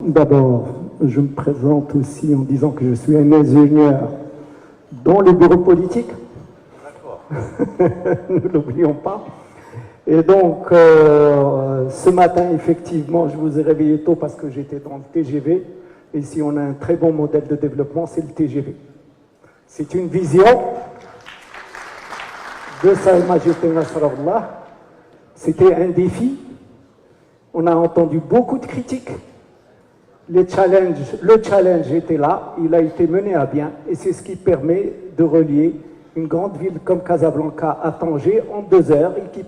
d'abord, je me présente aussi en disant que je suis un ingénieur dans le bureau politique. D'accord. Ne l'oublions pas. Et donc, ce matin, effectivement, je vous ai réveillé tôt parce que j'étais dans le TGV. Et si on a un très bon modèle de développement, c'est le TGV. C'est une vision de Sa Majesté Nasrallah. C'était un défi. On a entendu beaucoup de critiques. Le challenge était là, il a été mené à bien, et c'est ce qui permet de relier une grande ville comme Casablanca à Tanger en 2 heures, et qui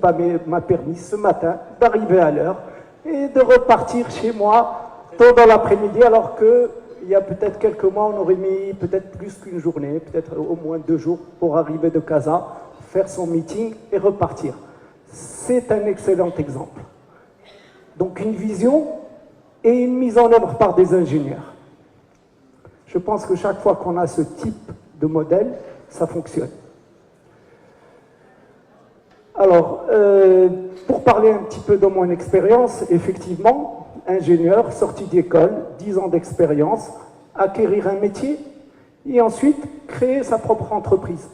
m'a permis ce matin d'arriver à l'heure et de repartir chez moi tôt dans l'après-midi, alors qu'il y a peut-être quelques mois, on aurait mis peut-être plus qu'une journée, peut-être au moins 2 jours pour arriver de Casa, faire son meeting et repartir. C'est un excellent exemple. Donc une vision et une mise en œuvre par des ingénieurs. Je pense que chaque fois qu'on a ce type de modèle, ça fonctionne. Alors, pour parler un petit peu de mon expérience, effectivement, ingénieur, sorti d'école, 10 ans d'expérience, acquérir un métier et ensuite créer sa propre entreprise.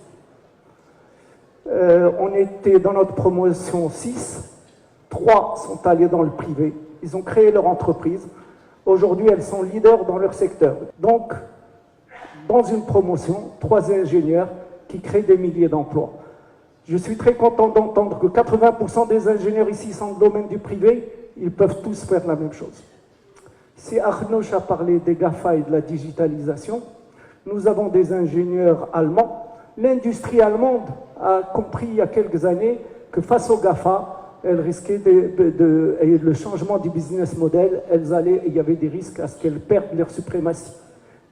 On était dans notre promotion 6, 3 sont allés dans le privé. Ils ont créé leur entreprise. Aujourd'hui, elles sont leaders dans leur secteur. Donc, dans une promotion, 3 ingénieurs qui créent des milliers d'emplois. Je suis très content d'entendre que 80% des ingénieurs ici sont dans le domaine du privé. Ils peuvent tous faire la même chose. Si Arnouch a parlé des GAFA et de la digitalisation, nous avons des ingénieurs allemands. L'industrie allemande a compris il y a quelques années que face aux GAFA, elles risquaient et le changement du business model, il y avait des risques à ce qu'elles perdent leur suprématie.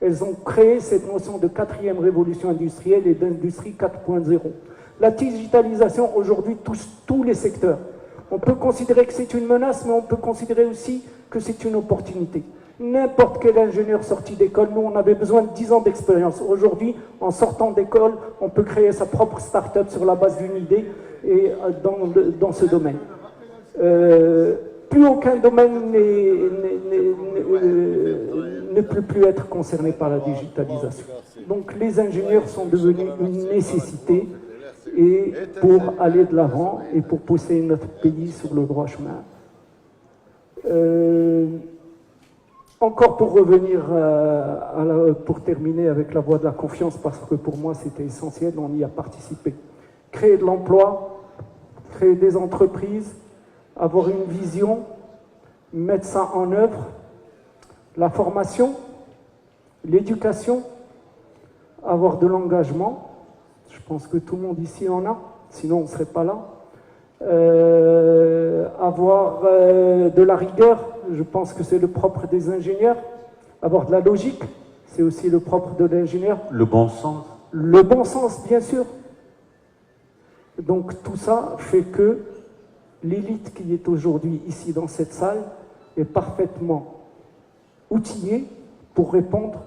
Elles ont créé cette notion de 4e révolution industrielle et d'industrie 4.0. La digitalisation aujourd'hui touche tous les secteurs. On peut considérer que c'est une menace, mais on peut considérer aussi que c'est une opportunité. N'importe quel ingénieur sorti d'école, nous on avait besoin de 10 ans d'expérience. Aujourd'hui, en sortant d'école, on peut créer sa propre start-up sur la base d'une idée et dans ce domaine. Plus aucun domaine ne peut plus être concerné par la digitalisation. Donc les ingénieurs sont devenus une nécessité et pour aller de l'avant et pour pousser notre pays sur le droit chemin. Encore pour revenir, pour terminer avec la voie de la confiance, parce que pour moi c'était essentiel, on y a participé. Créer de l'emploi, créer des entreprises, avoir une vision, mettre ça en œuvre, la formation, l'éducation, avoir de l'engagement. Je pense que tout le monde ici en a, sinon on ne serait pas là. Avoir de la rigueur, je pense que c'est le propre des ingénieurs. Avoir de la logique, c'est aussi le propre de l'ingénieur. Le bon sens. Le bon sens, bien sûr. Donc tout ça fait que l'élite qui est aujourd'hui ici dans cette salle est parfaitement outillée pour répondre